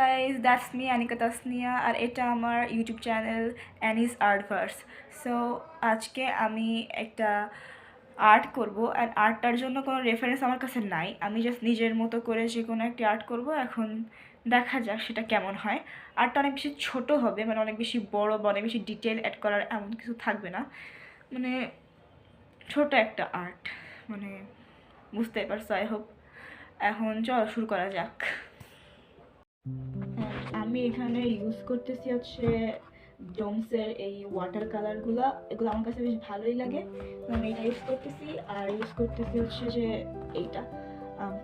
Guys, that's me Anika Tasnia, আর এটা আমার YouTube channel Anis Artverse. So আজকে আমি একটা আর্ট করব, অ্যান্ড আর্টটার জন্য কোনো রেফারেন্স আমার কাছে নাই। আমি জাস্ট নিজের মতো করে যে কোনো একটি আর্ট করব। এখন দেখা যাক সেটা কেমন হয়। আর্টটা অনেক বেশি ছোট হবে, মানে অনেক বেশি বড় বা অনেক বেশি ডিটেল অ্যাড করার এমন কিছু থাকবে না, মানে ছোট একটা আর্ট, মানে বুঝতে পারছো আই হোপ। এখন চল শুরু করা যাক। আমি এখানে ইউজ করতেছি হচ্ছে ডোমসের এই ওয়াটার কালারগুলো। এগুলো আমার কাছে বেশ ভালোই লাগে, তো আমি এটা ইউজ করতেছি। আর ইউজ করতেছি হচ্ছে যে এইটা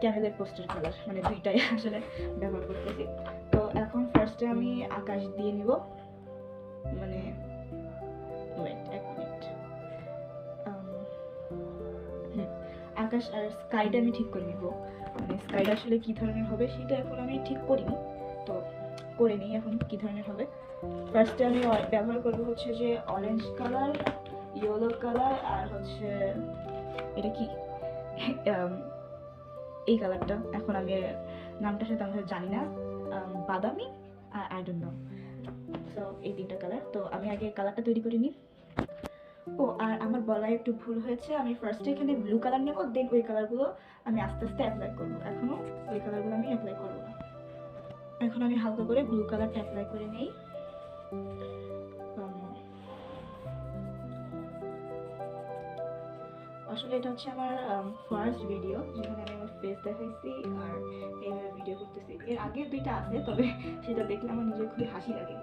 ক্যামেলের পোস্টার কালার, মানে দুইটাই আসলে ব্যবহার করতেছি। তো এখন ফার্স্টে আমি আকাশ দিয়ে নিব, মানে ওয়েট এক মিনিট, আকাশ আর স্কাইটা আমি ঠিক করে নিব। মানে স্কাইটা আসলে কী ধরনের হবে সেটা এখন আমি ঠিক করিনি, তো করে নিই এখন কী ধরনের হবে। ফার্স্টে আমি ব্যবহার করবো হচ্ছে যে অরেঞ্জ কালার, ইয়েলো কালার, আর হচ্ছে এটা কি এই কালারটা, এখন আমি নামটা সাথে আমি জানি না, বাদামি, আই ডোন্ট নো। সো এই তিনটা কালার, তো আমি আগে কালারটা তৈরি করে নিই। ও, আর আমার বলায় একটু ভুল হয়েছে, আমি ফার্স্টে এখানে ব্লু কালার নেব, দেন ওই কালারগুলো আমি আস্তে আস্তে অ্যাপ্লাই করবো। এখনও ওই কালারগুলো আমি অ্যাপ্লাই করবো না। এখন আমি হালকা করে ব্লু কালারটা অ্যাপ্লাই করে নিই। আসলে এটা হচ্ছে আমার ফার্স্ট ভিডিও যেখানে আমি আমার ফেস দেখাইছি আর এইভাবে ভিডিও করতেছি। এর আগে দুইটা আছে, তবে সেটা দেখলে আমার নিজের খুবই হাসি লাগে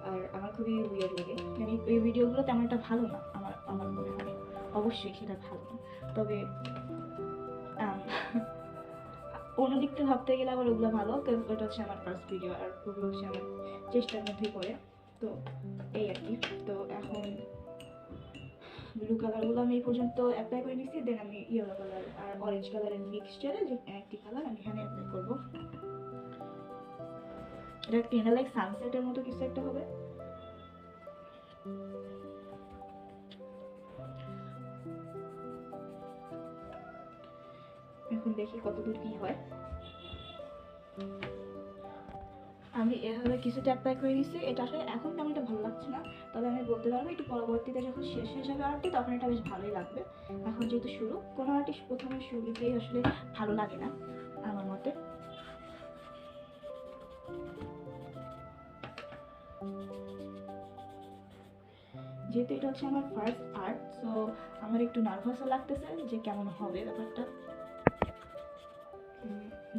আর আমার খুবই উইয়ার্ড লাগে। মানে এই ভিডিওগুলো তেমন একটা ভালো না, আমার আমার মনে হয়। অবশ্যই সেটা ভালো না, তবে অন্যদিক থেকে ভাবতে গেলে আবার ওগুলো ভালো, কারণ ওটা হচ্ছে আমার ফার্স্ট ভিডিও আর ওগুলো হচ্ছে আমার চেষ্টার মধ্যেই পড়ে। তো এই আর কি। তো এখন ব্লু কালারগুলো আমি এই পর্যন্ত অ্যাপ্লাই করে নিচ্ছি, দেন আমি ইয়েলো কালার আর অরেঞ্জ কালারের মিক্সচারে যে একটি কালার আমি এখানে অ্যাপ্লাই করবো। এটা কিনা লাইক সানসেটের মতো কিছু একটা হবে। এখন দেখি কতদূর কি হয়। আমি এভাবে কিছুটা অ্যাপ্লাই করে নিচ্ছি। এটা আসলে এখন তেমন একটা ভালো লাগছে না, তবে আমি বলতে পারবো একটু পরবর্তীতে যখন শেষ হয়ে যাবে আর্টটি, তখন এটা বেশ ভালোই লাগবে। এখন যেহেতু শুরু, কোনো আর্টই প্রথমে শুরুতেই আসলে ভালো লাগে না আমার মতে। যেহেতু এটা হচ্ছে আমার ফার্স্ট আর্ট, সো আমার একটু নার্ভাসও লাগতেছে যে কেমন হবে ব্যাপারটা।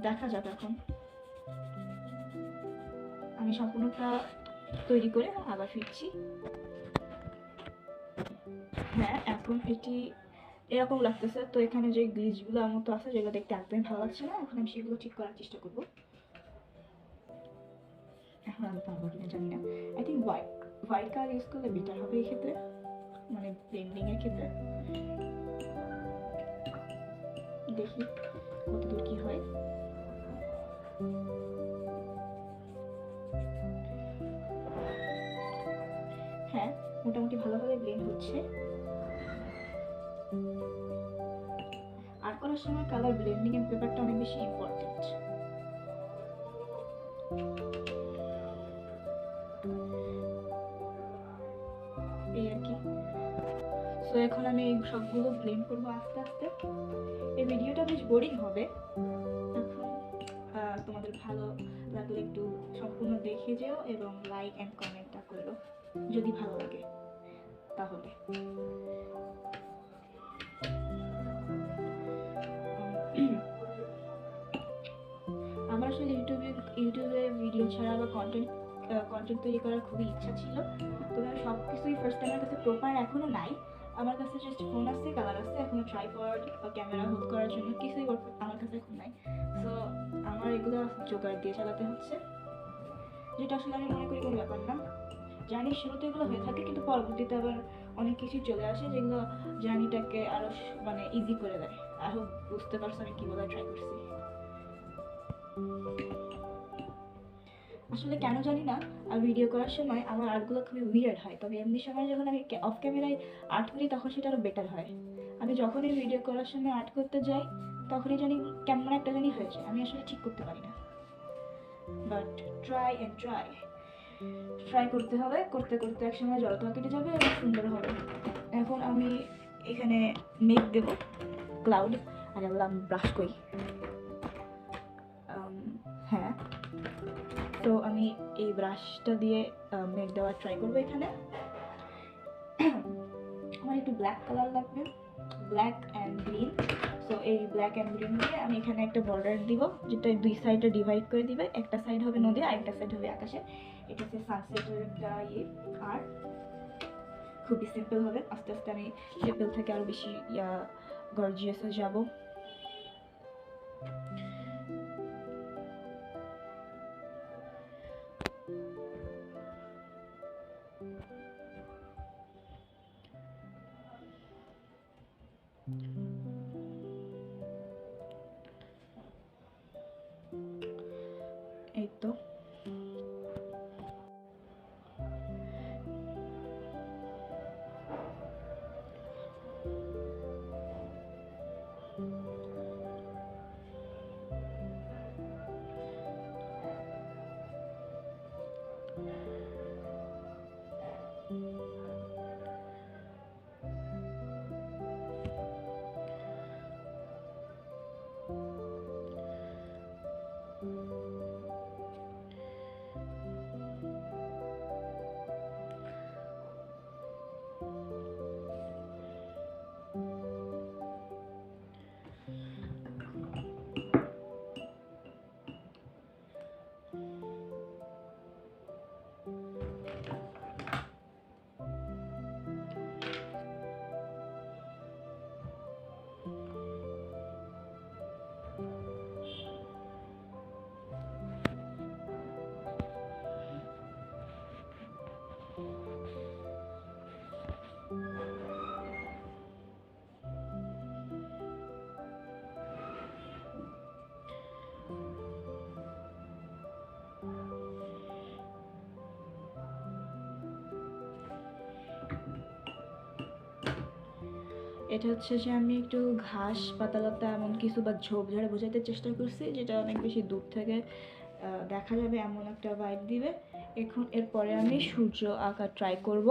দেখা যাক। এখন আমি সম্পূর্ণটা তৈরি করে আবার ফিরছি। হ্যাঁ, এখন এটি এরকম লাগতেছে। তো এখানে যে গ্লিচগুলো আমার মতো আছে, যেগুলো দেখতে একদমই ভালো লাগছে না, এখন আমি সেগুলো ঠিক করার চেষ্টা করবো। এখন আমি পারবো কিনা জানি না। I think white colour use করলে বেটার হবে এই ক্ষেত্রে, মানে ব্লেন্ডিং এর ক্ষেত্রে। দেখি কতদূর কি হয়। হ্যাঁ, মোটামুটি ভালোভাবে ব্লেন্ড হচ্ছে। আর্ট করার সময় কালার ব্লেন্ডিং এর ব্যাপারটা অনেক বেশি ইম্পর্টেন্ট। এই আর কি। সো এখন আমি সবগুলো ব্লেন্ড করবো আস্তে আস্তে। এই ভিডিওটা বেশ বোরিং হবে। এখন তোমাদের ভালো লাগলে একটু সম্পূর্ণ দেখে যেও এবং লাইক অ্যান্ড কমেন্টটা করো যদি ভালো লাগে তাহলে। আমার আসলে ইউটিউবে ভিডিও ছাড়া বা কন্টেন্ট তৈরি করার খুবই ইচ্ছা ছিল, তবে আমি সব কিছুই ফার্স্ট আমার কাছে প্রপার এখনও নাই। আমার কাছে জাস্ট ফোন আছে, কালার আছে, এখনো ট্রাইপড বা ক্যামেরা হোল্ড করার জন্য কিছুই আমার কাছে এখন নাই। সো আমার এগুলো জোগাড় দিয়ে চালাতে হচ্ছে, যেটা আসলে আমি মনে করি কোনো ব্যাপার না। জার্নির শুরুতে এগুলো হয়ে থাকে, কিন্তু পরবর্তীতে আবার অনেক কিছুই চলে আসে যেগুলো জার্নিটাকে আরও মানে ইজি করে দেয়। আই হোপ বুঝতে পারছো আমি কী বলার ট্রাই করছি। আসলে কেন জানি না, আর ভিডিও করার সময় আমার আর্টগুলো খুবই উইয়ার্ড হয়, তবে এমনি সময় যখন আমি অফ ক্যামেরায় আর্ট করি তখন সেটা আরও বেটার হয়। আমি যখনই ভিডিও করার সময় আর্ট করতে যাই তখনই জানি কেমন একটা জানি হয়ে যায়, আমি আসলে ঠিক করতে পারি না। বাট ট্রাই করতে হবে, করতে করতে একসময় জলটা কেটে যাবে এবং সুন্দর হবে। এখন আমি এখানে মেক দেব ক্লাউড, আর বললাম ব্রাশ করি। হ্যাঁ, তো আমি এই ব্রাশটা দিয়ে মেক দেওয়ার ট্রাই করবো। এখানে আমার একটু ব্ল্যাক কালার লাগবে, ব্ল্যাক অ্যান্ড গ্রিন। সো এই ব্ল্যাক অ্যান্ড গ্রিন দিয়ে আমি এখানে একটা বর্ডার দিব, যেটা দুই সাইডে ডিভাইড করে দিবে। একটা সাইড হবে নদী আর একটা সাইড হবে আকাশে। এটা হচ্ছে সানসেটের একটা আর খুবই সিম্পল হবে। আস্তে আস্তে আমি সিম্পল থেকে আরো বেশি গর্জিয়াসে যাব। এই তো এটা হচ্ছে যে আমি একটু ঘাস পাতালতা এমন কিছু বা ঝোপঝাড়ে বোঝাতে চেষ্টা করছি, যেটা অনেক বেশি দূর থেকে দেখা যাবে এমন একটা ভাইব দিবে। এখন এরপরে আমি সূর্য আঁকা ট্রাই করব।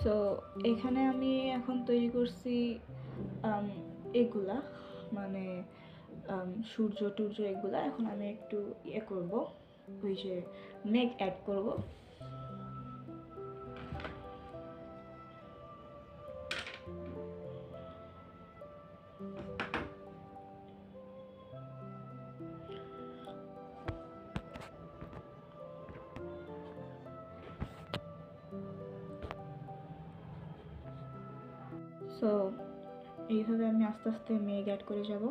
সো এখানে আমি এখন তৈরি করছি এগুলা, মানে সূর্য টূর্য এগুলা। এখন আমি একটু ইয়ে করব, ওই যে মেঘ অ্যাড করব। সো এইভাবে আমি আস্তে আস্তে মেঘ অ্যাড করে যাব।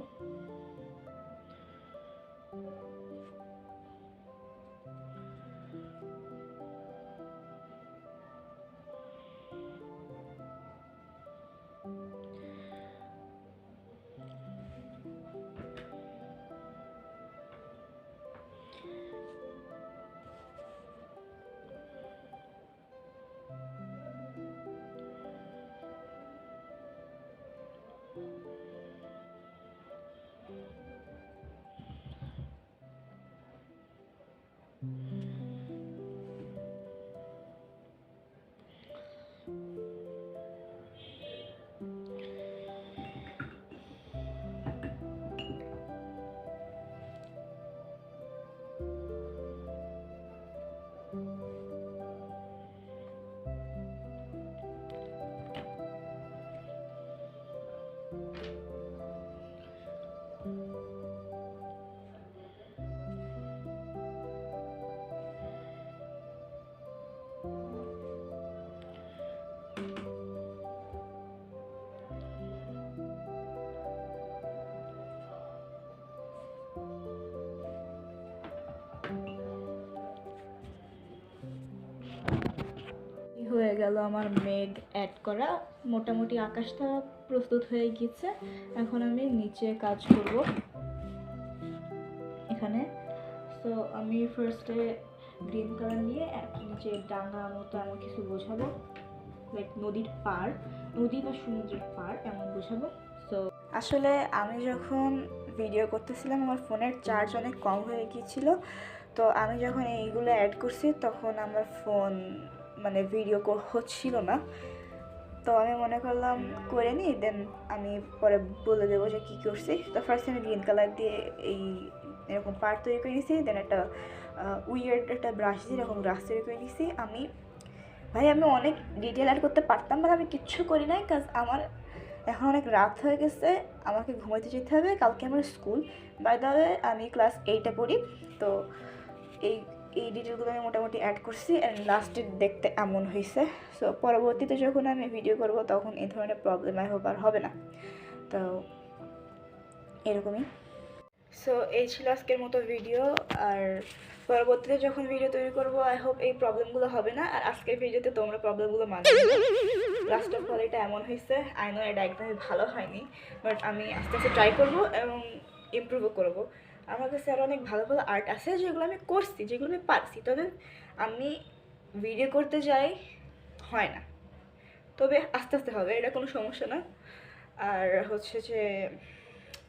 হয়ে গেল আমার মেঘ অ্যাড করা। মোটামুটি আকাশটা প্রস্তুত হয়ে গেছে। এখন আমি নিচে কাজ করব এখানে। সো আমি ফার্স্টে গ্রিন কালার নিয়ে নিচে ডাঙা মতো এমন কিছু বোঝাবো, লাইক নদীর পাড়, নদী বা সমুদ্রের পাড় এমন বোঝাবো। সো আসলে আমি যখন ভিডিও করতেছিলাম আমার ফোনের চার্জ অনেক কম হয়ে গিয়েছিল। তো আমি যখন এইগুলো অ্যাড করছি তখন আমার ফোন মানে ভিডিও হচ্ছিল না। তো আমি মনে করলাম করে নিই, দেন আমি পরে বলে দেবো যে কী করছি। তো ফার্স্ট আমি গ্রিন কালার দিয়ে এই এরকম পার্ট তৈরি করে নিয়েছি, দেন একটা উইয়ার্ড একটা ব্রাশ দিয়ে এরকম ব্রাশ তৈরি করে নিয়েছি। আমি অনেক ডিটেল অ্যাড করতে পারতাম, বাট আমি কিচ্ছু করি নাই, কাজ আমার এখন অনেক রাত হয়ে গেছে, আমাকে ঘুমাইতে যেতে হবে, কালকে আমার স্কুল। বাই দ্য ওয়ে আমি ক্লাস 8-এ পড়ি। তো এই ডিটেলগুলো আমি মোটামুটি অ্যাড করছি অ্যান্ড লাস্টে দেখতে এমন হয়েছে। সো পরবর্তীতে যখন আমি ভিডিও করব তখন এই ধরনের প্রবলেম আই হোপ আর হবে না। তো এরকমই। সো এই ছিল আজকের মতো ভিডিও। আর পরবর্তীতে যখন ভিডিও তৈরি করবো আই হোপ এই প্রবলেমগুলো হবে না। আর আজকের ভিডিওতে তোমরা প্রবলেমগুলো মানবে। লাস্ট অফ অল এটা এমন হয়েছে, আই নো এটা একদমই ভালো হয়নি, বাট আমি আস্তে আস্তে ট্রাই করবো এবং ইমপ্রুভও করবো। আমার কাছে আরও অনেক ভালো ভালো আর্ট আছে যেগুলো আমি করছি, যেগুলো আমি পারছি, তবে আমি ভিডিও করতে যাই হয় না। তবে আস্তে আস্তে হবে, এটা কোনো সমস্যা না। আর হচ্ছে যে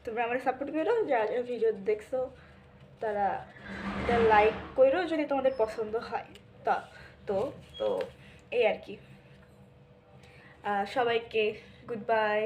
তোমরা আমার সাপোর্ট করো, যারা যারা ভিডিও দেখছো তারা লাইক করো যদি তোমাদের পছন্দ হয়। তা তো তো এই আর কি। সবাইকে গুড বাই।